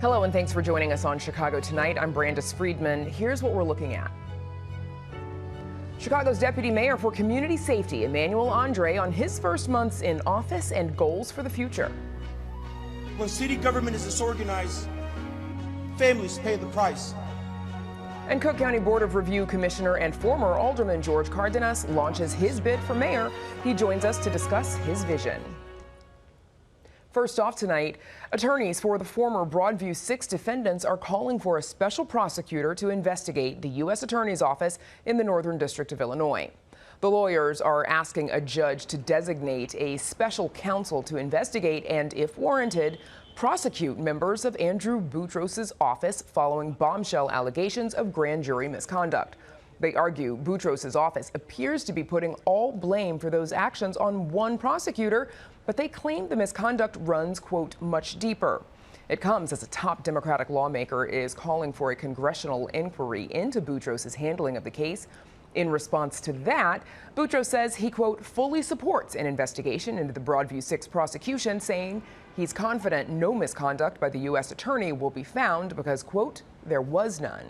Hello and thanks for joining us on Chicago Tonight. I'm Brandis Friedman. Here's what we're looking at. Chicago's Deputy Mayor for Community Safety, Emmanuel Andre, on his first months in office and goals for the future. When city government is disorganized, families pay the price. And Cook County Board of Review Commissioner and former Alderman George Cardenas launches his bid for mayor. He joins us to discuss his vision. First off tonight, attorneys for the former Broadview 6 defendants are calling for a special prosecutor to investigate the U.S. Attorney's Office in the Northern District of Illinois. The lawyers are asking a judge to designate a special counsel to investigate and, if warranted, prosecute members of Andrew Boutros' office following bombshell allegations of grand jury misconduct. They argue Boutros' office appears to be putting all blame for those actions on one prosecutor, but they claim the misconduct runs, quote, much deeper. It comes as a top Democratic lawmaker is calling for a congressional inquiry into Boutros' handling of the case. In response to that, Boutros says he, quote, fully supports an investigation into the Broadview 6 prosecution, saying he's confident no misconduct by the U.S. attorney will be found because, quote, there was none.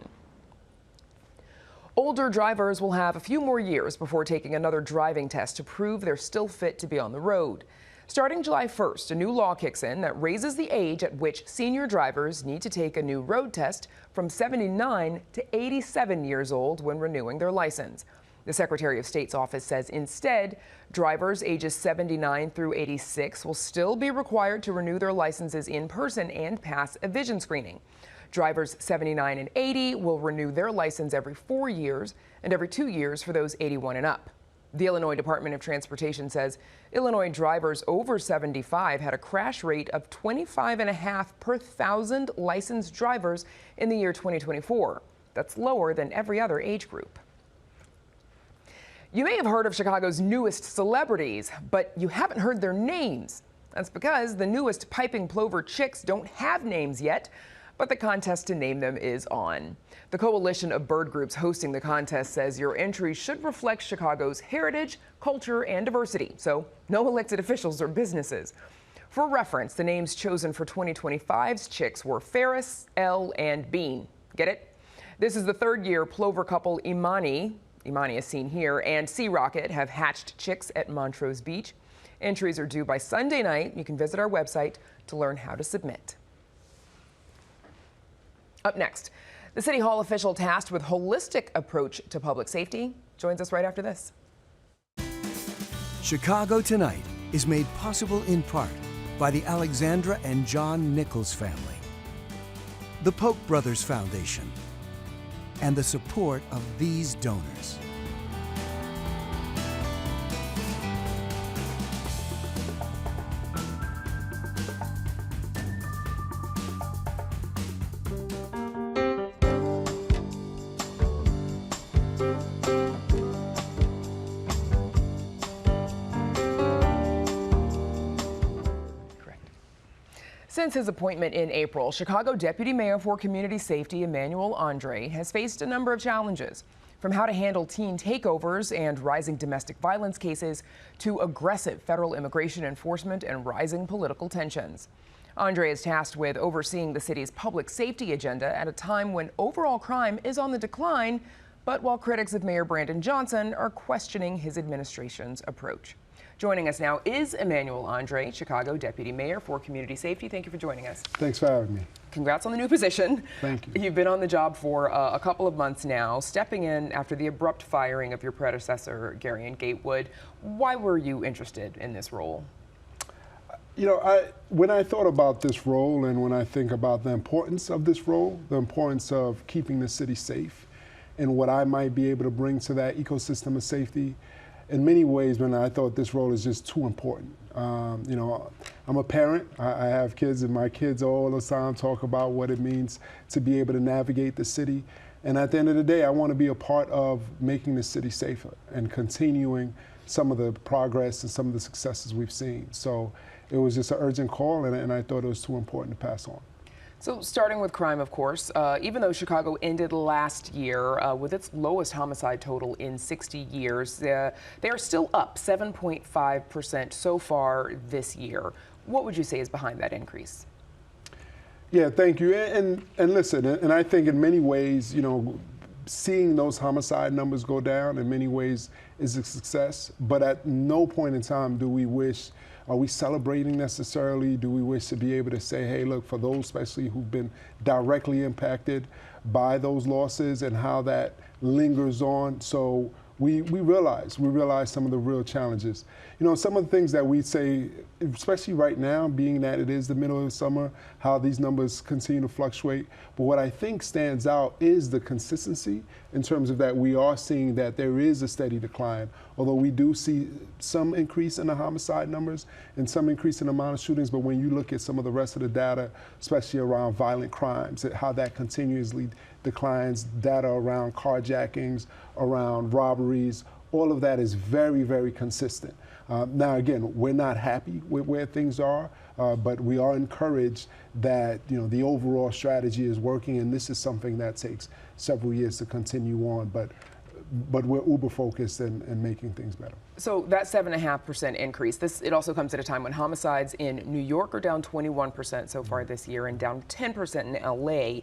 Older drivers will have a few more years before taking another driving test to prove they're still fit to be on the road. Starting July 1st, a new law kicks in that raises the age at which senior drivers need to take a new road test from 79 to 87 years old when renewing their license. The Secretary of State's office says instead, drivers ages 79 through 86 will still be required to renew their licenses in person and pass a vision screening. Drivers 79 and 80 will renew their license every 4 years and every 2 years for those 81 and up. The Illinois Department of Transportation says Illinois drivers over 75 had a crash rate of 25.5 per 1,000 licensed drivers in the year 2024. That's lower than every other age group. You may have heard of Chicago's newest celebrities, but you haven't heard their names. That's because the newest piping plover chicks don't have names yet, but the contest to name them is on. The coalition of bird groups hosting the contest says your entry should reflect Chicago's heritage, culture, and diversity, so no elected officials or businesses. For reference, the names chosen for 2025's chicks were Ferris, Elle, and Bean. Get it? This is the third year plover couple Imani is seen here, and Sea Rocket have hatched chicks at Montrose Beach. Entries are due by Sunday night. You can visit our website to learn how to submit. Up next, the City Hall official tasked with holistic approach to public safety joins us right after this. Chicago Tonight is made possible in part by the Alexandra and John Nichols family, the Polk Brothers Foundation, and the support of these donors. Since his appointment in April, Chicago Deputy Mayor for Community Safety Emmanuel Andre has faced a number of challenges, from how to handle teen takeovers and rising domestic violence cases to aggressive federal immigration enforcement and rising political tensions. Andre is tasked with overseeing the city's public safety agenda at a time when overall crime is on the decline, but while critics of Mayor Brandon Johnson are questioning his administration's approach. Joining us now is Emmanuel Andre, Chicago Deputy Mayor for Community Safety. Thank you for joining us. Thanks for having me. Congrats on the new position. Thank you. You've been on the job for a couple of months now, stepping in after the abrupt firing of your predecessor, Garion Gatewood. Why were you interested in this role? You know, when I thought about this role and when I think about the importance of this role, the importance of keeping the city safe and what I might be able to bring to that ecosystem of safety, in many ways, when I thought this role is just too important. You know, I'm a parent. I have kids, and my kids all the time talk about what it means to be able to navigate the city. And at the end of the day, I want to be a part of making the city safer and continuing some of the progress and some of the successes we've seen. So it was just an urgent call, and I thought it was too important to pass on. So starting with crime, of course, even though Chicago ended last year with its lowest homicide total in 60 years, they are still up 7.5% so far this year. What would you say is behind that increase? Yeah, thank you. And listen, and I think in many ways, seeing those homicide numbers go down in many ways is a success, but at no point in time are we celebrating necessarily? Do we wish to be able to say, hey, look, for those especially who've been directly impacted by those losses and how that lingers on? So we realize some of the real challenges. Some of the things that we say, especially right now, being that it is the middle of the summer, how these numbers continue to fluctuate. But what I think stands out is the consistency in terms of that we are seeing that there is a steady decline, although we do see some increase in the homicide numbers and some increase in the amount of shootings. But when you look at some of the rest of the data, especially around violent crimes, how that continuously declines, data around carjackings, around robberies, all of that is very, very consistent. Now, again, we're not happy with where things are, but we are encouraged that the overall strategy is working, and this is something that takes several years to continue on. But we're uber focused in making things better. So that 7.5% increase, it also comes at a time when homicides in New York are down 21% so far this year and down 10% in LA.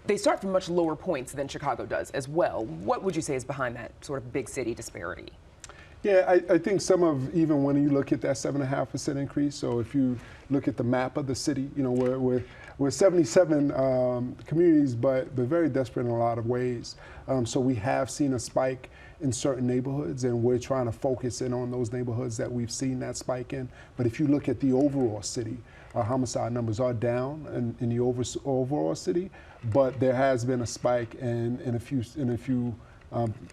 They start from much lower points than Chicago does as well. What would you say is behind that sort of big city disparity? Yeah, I think even when you look at that 7.5% increase, so if you look at the map of the city, we're 77 communities, but very desperate in a lot of ways. So we have seen a spike in certain neighborhoods, and we're trying to focus in on those neighborhoods that we've seen that spike in. But if you look at the overall city, our homicide numbers are down in the overall city, but there has been a spike in a few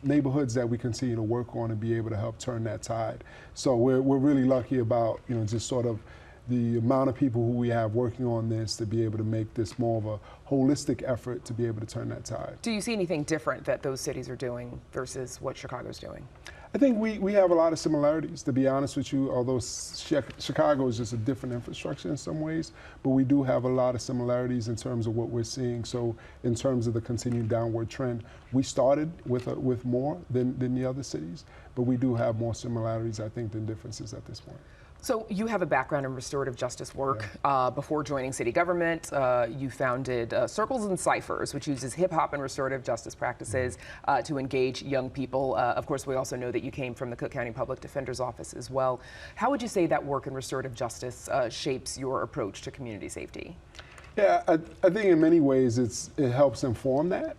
neighborhoods that we continue to work on and be able to help turn that tide. So we're really lucky about just sort of the amount of people who we have working on this to be able to make this more of a holistic effort to be able to turn that tide. Do you see anything different that those cities are doing versus what Chicago's doing? I think we have a lot of similarities, to be honest with you, although Chicago is just a different infrastructure in some ways, but we do have a lot of similarities in terms of what we're seeing. So in terms of the continued downward trend, we started with more than the other cities, but we do have more similarities, I think, than differences at this point. So you have a background in restorative justice work. Before joining city government, you founded Circles and Ciphers, which uses hip hop and restorative justice practices to engage young people. Of course, we also know that you came from the Cook County Public Defender's Office as well. How would you say that work in restorative justice shapes your approach to community safety? Yeah, I think in many ways it helps inform that.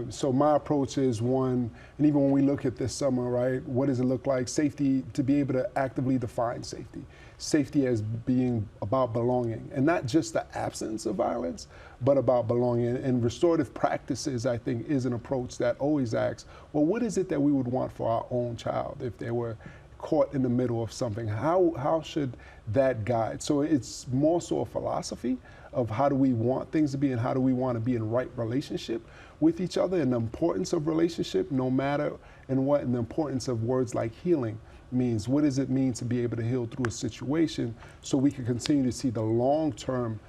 So my approach is one, and even when we look at this summer, right, what does it look like? Safety, to be able to actively define safety. Safety as being about belonging, and not just the absence of violence, but about belonging. And restorative practices, I think, is an approach that always asks, well, what is it that we would want for our own child if they were caught in the middle of something? How should that guide? So it's more so a philosophy of how do we want things to be and how do we want to be in right relationship with each other, and the importance of relationship no matter in what, and the importance of words like healing means. What does it mean to be able to heal through a situation so we can continue to see the long-term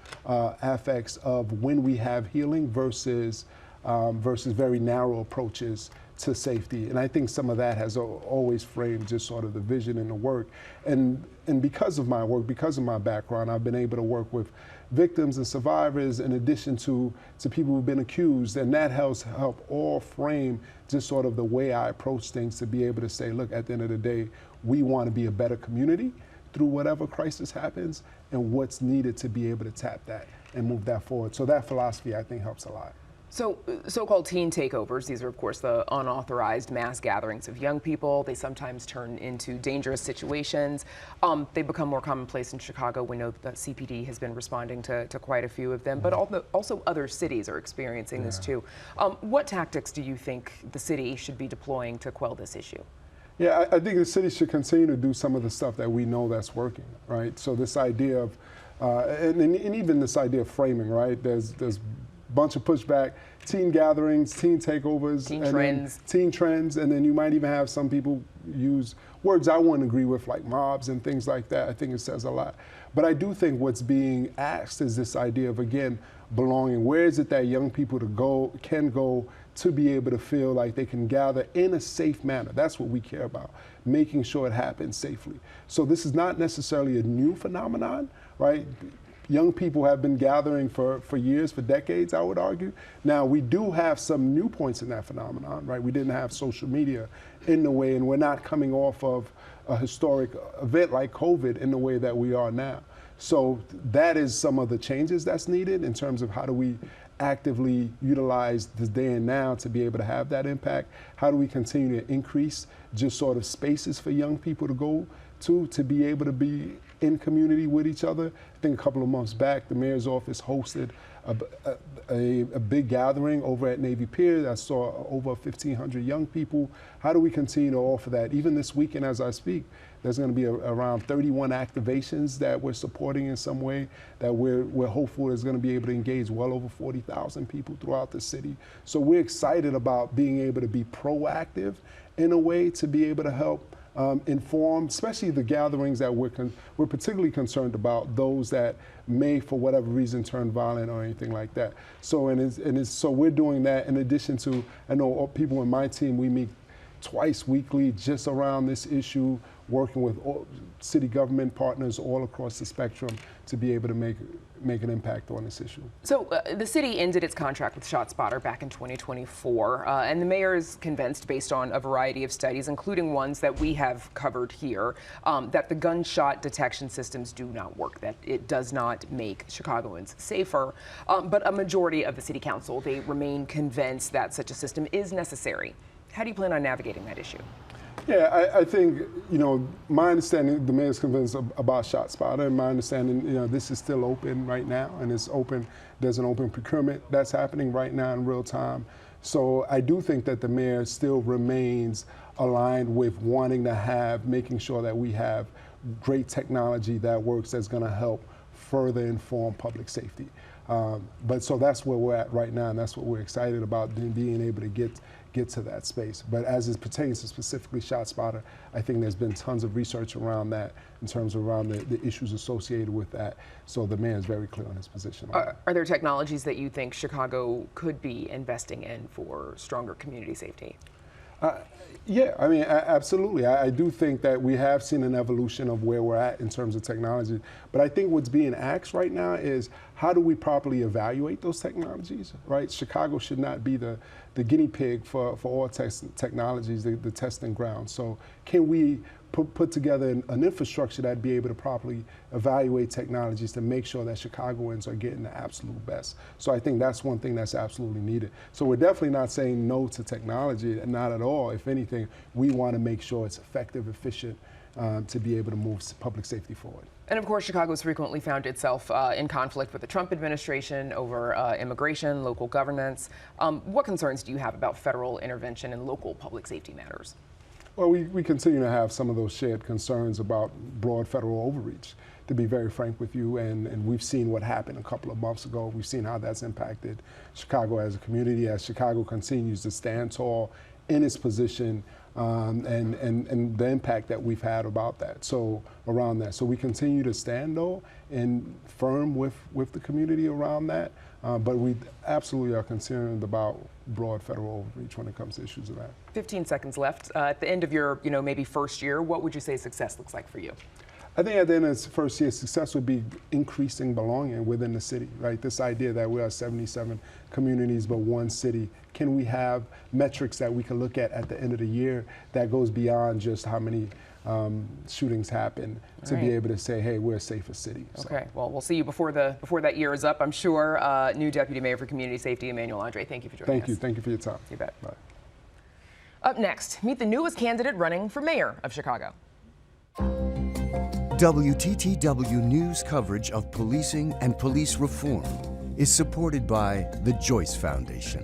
effects of when we have healing versus very narrow approaches to safety. And I think some of that has always framed just sort of the vision and the work. And because of my work, because of my background, I've been able to work with victims and survivors in addition to people who've been accused, and that helps all frame just sort of the way I approach things, to be able to say, look, at the end of the day, we want to be a better community through whatever crisis happens, and what's needed to be able to tap that and move that forward. So that philosophy, I think, helps a lot. So so-called teen takeovers, these are, of course, the unauthorized mass gatherings of young people. They sometimes turn into dangerous situations. They become more commonplace in Chicago. We know that CPD has been responding to quite a few of them, but also other cities are experiencing this too. What tactics do you think the city should be deploying to quell this issue? Yeah, I think the city should continue to do some of the stuff that we know that's working, right? So this idea of, and even this idea of framing, right? There's bunch of pushback, teen gatherings, teen takeovers, teen trends, and then you might even have some people use words I wouldn't agree with, like mobs and things like that. I think it says a lot. But I do think what's being asked is this idea of, again, belonging. Where is it that young people can go to be able to feel like they can gather in a safe manner? That's what we care about, making sure it happens safely. So this is not necessarily a new phenomenon, right? young people have been gathering for years, for decades, I would argue. Now, we do have some new points in that phenomenon, right? We didn't have social media in the way, and we're not coming off of a historic event like COVID in the way that we are now. So that is some of the changes that's needed in terms of how do we actively utilize this day and now to be able to have that impact? How do we continue to increase just sort of spaces for young people to go to be able to be in community with each other? I think a couple of months back, the mayor's office hosted a big gathering over at Navy Pier that saw over 1,500 young people. How do we continue to offer that? Even this weekend as I speak, there's going to be around 31 activations that we're supporting in some way that we're hopeful is going to be able to engage well over 40,000 people throughout the city. So we're excited about being able to be proactive in a way to be able to help inform, especially the gatherings that we're particularly concerned about, those that may, for whatever reason, turn violent or anything like that. So so we're doing that in addition to, I know people in my team, we meet twice weekly just around this issue, working with city government partners all across the spectrum to be able to make an impact on this issue. So the city ended its contract with ShotSpotter back in 2024, and the mayor is convinced, based on a variety of studies, including ones that we have covered here, that the gunshot detection systems do not work, that it does not make Chicagoans safer. But a majority of the city council, they remain convinced that such a system is necessary. How do you plan on navigating that issue? Yeah, I think, my understanding, the mayor's convinced about ShotSpotter, and my understanding, this is still open right now, and it's open, there's an open procurement that's happening right now in real time. So I do think that the mayor still remains aligned with wanting to making sure that we have great technology that works that's going to help further inform public safety. But so that's where we're at right now, and that's what we're excited about, being able to get to that space. But as it pertains to specifically ShotSpotter, I think there's been tons of research around that in terms of around the issues associated with that. So the mayor is very clear on his position on that. Are there technologies that you think Chicago could be investing in for stronger community safety? Yeah, I mean, absolutely. I do think that we have seen an evolution of where we're at in terms of technology. But I think what's being asked right now is how do we properly evaluate those technologies, right? Chicago should not be the guinea pig for all technologies, the testing ground. So can we put together an infrastructure that'd be able to properly evaluate technologies to make sure that Chicagoans are getting the absolute best. So I think that's one thing that's absolutely needed. So we're definitely not saying no to technology, not at all. If anything, we want to make sure it's effective, efficient, to be able to move public safety forward. And of course, Chicago's frequently found itself in conflict with the Trump administration over immigration, local governance. What concerns do you have about federal intervention in local public safety matters? Well, we continue to have some of those shared concerns about broad federal overreach, to be very frank with you, and we've seen what happened a couple of months ago. We've seen how that's impacted Chicago as a community, as Chicago continues to stand tall in its position, and the impact that we've had about that. So around that, so we continue to stand though and firm with the community around that. But we absolutely are concerned about broad federal overreach when it comes to issues of that. 15 seconds left. At the end of your, maybe first year, what would you say success looks like for you? I think at the end of the first year, success would be increasing belonging within the city, right? This idea that we are 77 communities but one city. Can we have metrics that we can look at the end of the year that goes beyond just how many shootings happen to be able to say, hey, we're a safer city. Okay, well, we'll see you before that year is up, I'm sure. New Deputy Mayor for Community Safety, Emmanuel Andre, thank you for joining us. Thank you for your time. You bet. Bye. Up next, meet the newest candidate running for mayor of Chicago. WTTW News coverage of policing and police reform is supported by the Joyce Foundation.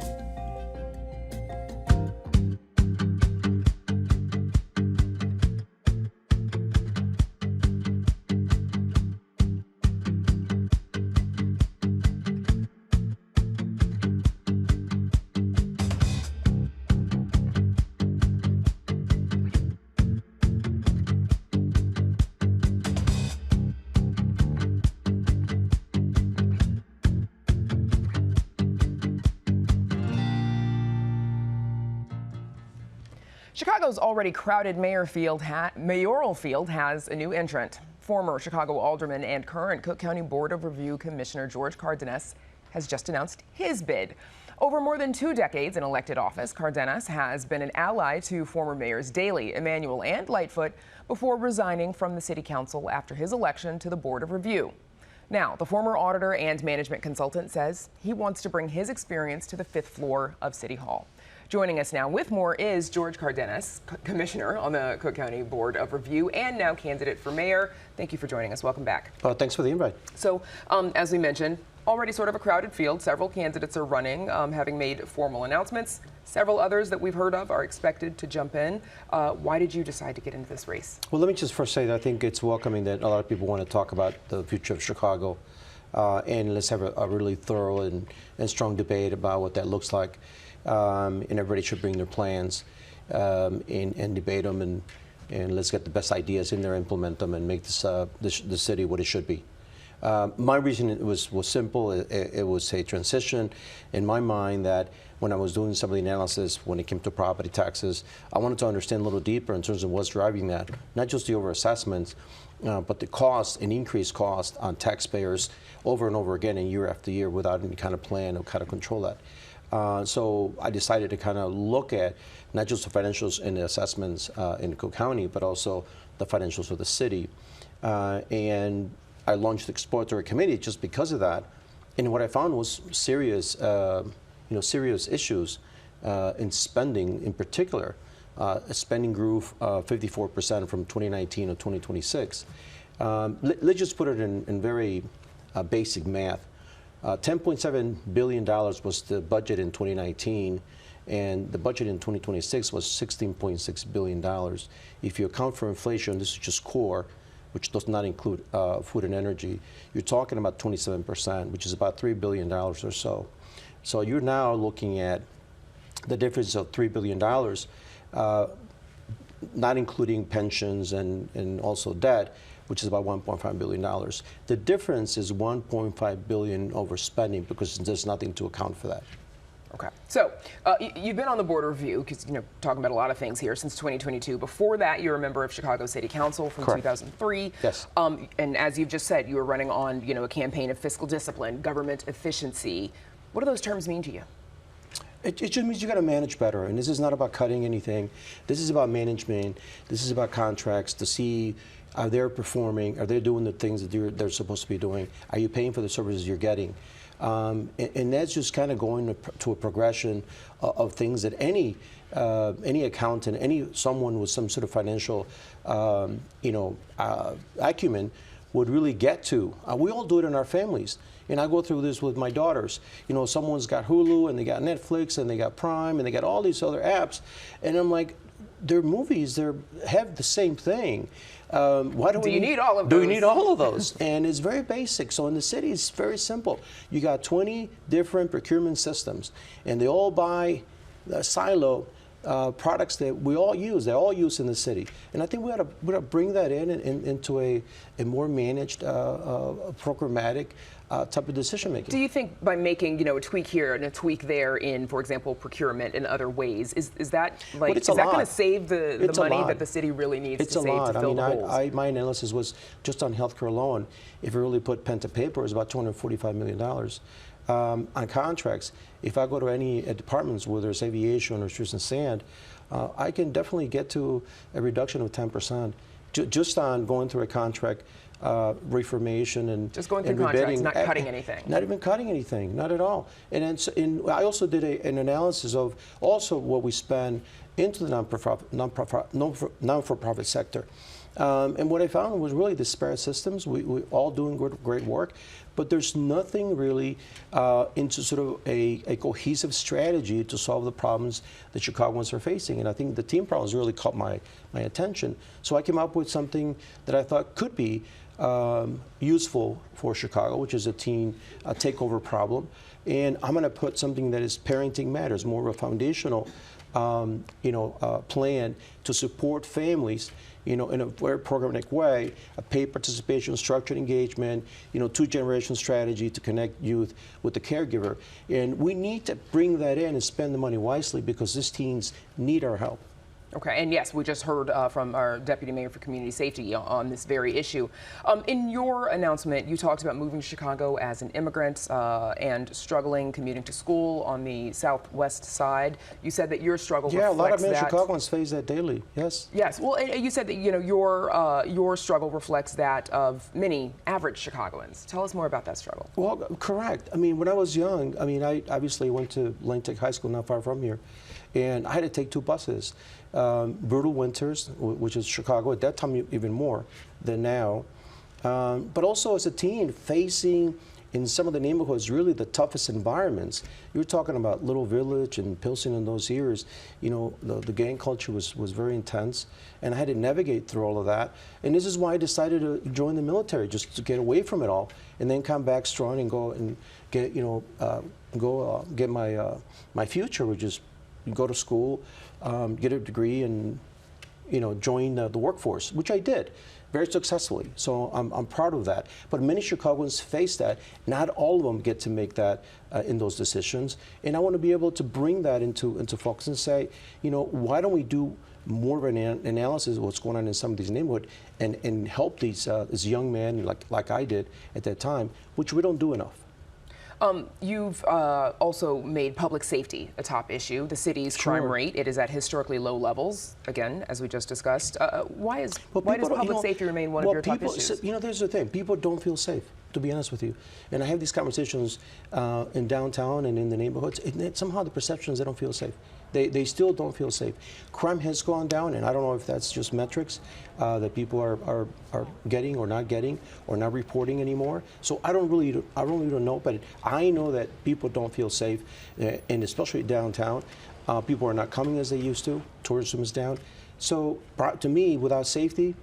Chicago's already crowded mayoral field has a new entrant. Former Chicago alderman and current Cook County Board of Review Commissioner George Cardenas has just announced his bid. Over more than 2 decades in elected office, Cardenas has been an ally to former mayors Daley, Emmanuel, and Lightfoot before resigning from the city council after his election to the Board of Review. Now, the former auditor and management consultant says he wants to bring his experience to the 5th floor of City Hall. Joining us now with more is George Cardenas, Commissioner on the Cook County Board of Review and now candidate for mayor. Thank you for joining us. Welcome back. Thanks for the invite. So, as we mentioned, already sort of a crowded field. Several candidates are running, having made formal announcements. Several others that we've heard of are expected to jump in. Why did you decide to get into this race? Well, let me just first say that I think it's welcoming that a lot of people want to talk about the future of Chicago. And let's have a really thorough and strong debate about what that looks like. And everybody should bring their plans and debate them, and let's get the best ideas in there, implement them, and make this the city what it should be. My reason was simple. It was a transition in my mind that when I was doing some of the analysis when it came to property taxes, I wanted to understand a little deeper in terms of what's driving that, not just the overassessments, but the cost and increased cost on taxpayers over and over again and year after year without any kind of plan or kind of control that. So I decided to kind of look at not just the financials and the assessments in Cook County, but also the financials of the city. And I launched the exploratory committee just because of that. And what I found was serious, serious issues in spending in particular. Spending grew 54% from 2019 to 2026. Let's just put it in very basic math. $10.7 billion was the budget in 2019, and the budget in 2026 was $16.6 billion. If you account for inflation, this is just core, which does not include food and energy, you're talking about 27%, which is about $3 billion or so. So you're now looking at the difference of $3 billion, not including pensions and also debt, which is about $1.5 billion. The difference is $1.5 billion overspending because there's nothing to account for that. Okay. So you've been on the Board of Review, because talking about a lot of things here, since 2022. Before that, you were a member of Chicago City Council from Correct. 2003. Yes. And as you've just said, you were running on a campaign of fiscal discipline, government efficiency. What do those terms mean to you? It just means you got to manage better, and this is not about cutting anything. This is about management. This is about contracts to see. Are they performing? Are they doing the things that they're supposed to be doing? Are you paying for the services you're getting? And that's just kind of going to a progression of things that any accountant, someone with some sort of financial, acumen would really get to. We all do it in our families. And I go through this with my daughters. Someone's got Hulu, and they got Netflix, and they got Prime, and they got all these other apps. And I'm like, they're movies. They have the same thing. Why do you need all of those? Do you need all of those? And it's very basic. So in the city, it's very simple. You got 20 different procurement systems, and they all buy silo products that we all use. They're all used in the city. And I think we ought to bring that into a more managed, programmatic type of decision making. Do you think by making a tweak here and a tweak there in, for example, procurement and other ways, is that going to save the money that the city really needs to save to fill the holes? My analysis was just on healthcare alone. If we really put pen to paper, it's about $245 million. On contracts, if I go to any departments, whether it's aviation or streets and sand, I can definitely get to a reduction of 10%. Just on going through a contract reformation and just going through contracts, not cutting anything. Not even cutting anything, not at all. And I also did an analysis of also what we spend into the non-for-profit sector. And what I found was really disparate systems. We all doing great work, but there's nothing really into sort of a cohesive strategy to solve the problems that Chicagoans are facing. And I think the team problems really caught my attention. So I came up with something that I thought could be useful for Chicago, which is a teen takeover problem. And I'm going to put something that is parenting matters, more of a foundational plan to support families, in a very programmatic way, a paid participation, structured engagement, two-generation strategy to connect youth with the caregiver. And we need to bring that in and spend the money wisely because these teens need our help. Okay, and yes, we just heard from our Deputy Mayor for Community Safety on this very issue. In your announcement, you talked about moving to Chicago as an immigrant and struggling commuting to school on the southwest side. You said that your struggle reflects that. Yeah, a lot of many Chicagoans face that daily, yes. Yes, well, you said that, you know, your struggle reflects that of many average Chicagoans. Tell us more about that struggle. Well, correct. I mean, when I was young, I mean, I obviously went to Lane Tech High School, not far from here, and I had to take 2 buses. Brutal winters, which is Chicago, at that time even more than now. But also as a teen, facing in some of the neighborhoods really the toughest environments. You were talking about Little Village and Pilsen in those years. You know, the gang culture was very intense, and I had to navigate through all of that. And this is why I decided to join the military, just to get away from it all, and then come back strong and go and get, you know, get my future, which is go to school, get a degree, and, you know, join the workforce, which I did very successfully. So I'm proud of that. But many Chicagoans face that. Not all of them get to make that in those decisions. And I want to be able to bring that into focus and say, you know, why don't we do more of an analysis of what's going on in some of these neighborhoods and help these young men like I did at that time, which we don't do enough. You've also made public safety a top issue. The city's crime rate, it is at historically low levels, again, as we just discussed. Why does public safety remain one of your top issues? You know, there's the thing. People don't feel safe, to be honest with you. And I have these conversations in downtown and in the neighborhoods, and somehow the perception is they don't feel safe. They still don't feel safe. Crime has gone down, and I don't know if that's just metrics that people are getting or not getting or not reporting anymore. So I really don't know, but I know that people don't feel safe, and especially downtown. People are not coming as they used to. Tourism is down. So to me, without safety,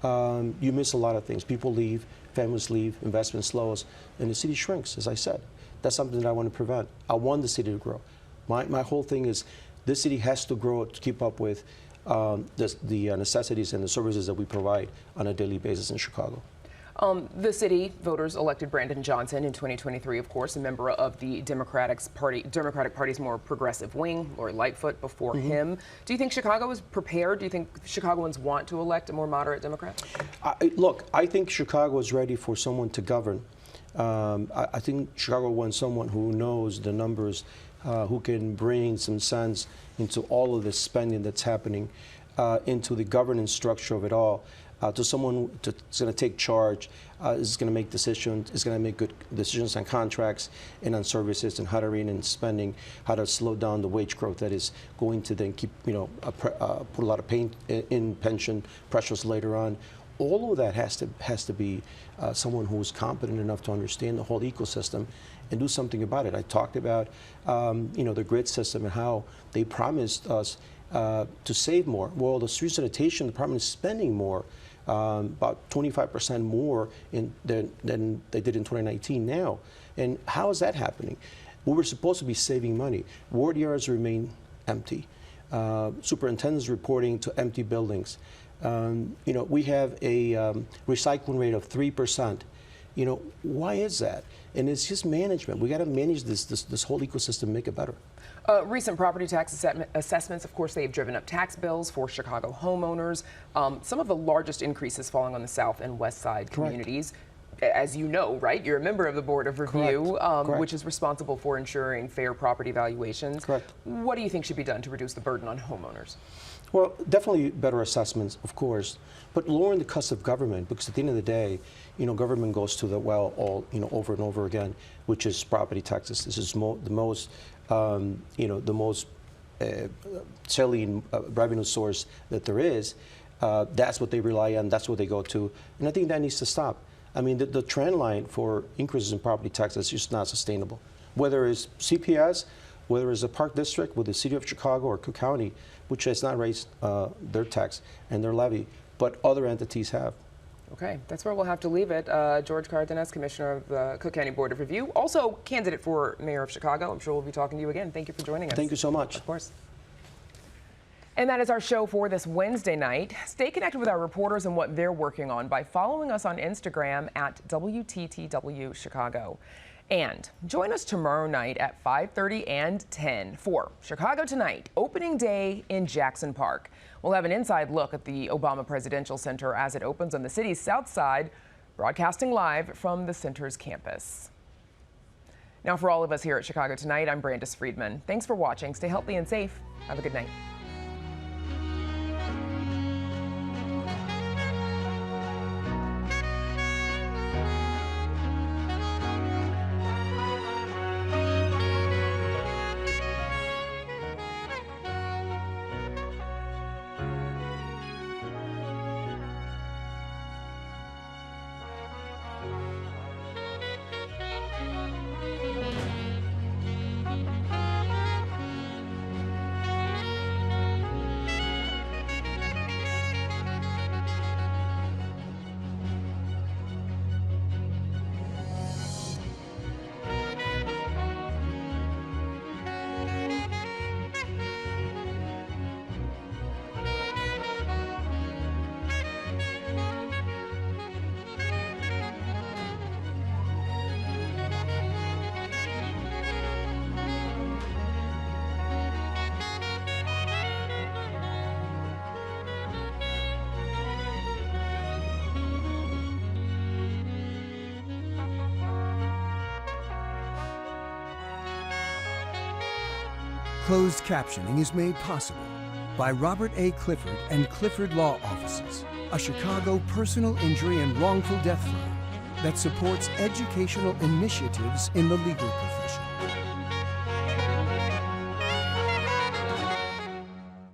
you miss a lot of things. People leave, families leave, investment slows, and the city shrinks, as I said. That's something that I want to prevent. I want the city to grow. My whole thing is this city has to grow to keep up with the necessities and the services that we provide on a daily basis in Chicago. The city voters elected Brandon Johnson in 2023, of course, a member of the Democratic Party's more progressive wing, Lori Lightfoot before him. Do you think Chicago is prepared? Do you think Chicagoans want to elect a more moderate Democrat? Look, I think Chicago is ready for someone to govern. I think Chicago wants someone who knows the numbers, who can bring some sense into all of the spending that's happening, into the governance structure of it all, to someone that's going to take charge, is going to make decisions, is going to make good decisions on contracts and on services and how to rein in spending, how to slow down the wage growth that is going to then keep, you know, put a lot of pain in pension pressures later on. All of that has to be someone who is competent enough to understand the whole ecosystem and do something about it. I talked about you know, the grid system and how they promised us to save more. Well, the street sanitation department is spending more, about 25% more than they did in 2019 now. And how is that happening? We were supposed to be saving money. Ward yards remain empty. Superintendents reporting to empty buildings. You know, we have a recycling rate of 3%. You know, why is that? And it's just management. We got to manage this whole ecosystem, make it better. Recent property tax assessments, of course, they have driven up tax bills for Chicago homeowners. Some of the largest increases falling on the south and west side communities. As you know, right, you're a member of the Board of Review, which is responsible for ensuring fair property valuations. Correct. What do you think should be done to reduce the burden on homeowners? Well, definitely better assessments, of course, but lowering the cost of government, because at the end of the day, you know, government goes to the well all, you know, over and over again, which is property taxes. This is the most, you know, the most salient revenue source that there is. That's what they rely on. That's what they go to, and I think that needs to stop. I mean, the trend line for increases in property taxes is just not sustainable. Whether it's CPS, whether it's a park district with the city of Chicago or Cook County, which has not raised their tax and their levy, but other entities have. Okay, that's where we'll have to leave it. George Cardenas, Commissioner of the Cook County Board of Review, also candidate for Mayor of Chicago. I'm sure we'll be talking to you again. Thank you for joining us. Thank you so much. Of course. And that is our show for this Wednesday night. Stay connected with our reporters and what they're working on by following us on Instagram at WTTW Chicago. And join us tomorrow night at 5:30 and 10 for Chicago Tonight, opening day in Jackson Park. We'll have an inside look at the Obama Presidential Center as it opens on the city's south side, broadcasting live from the center's campus. Now, for all of us here at Chicago Tonight, I'm Brandis Friedman. Thanks for watching. Stay healthy and safe. Have a good night. Closed captioning is made possible by Robert A. Clifford and Clifford Law Offices, a Chicago personal injury and wrongful death firm that supports educational initiatives in the legal profession.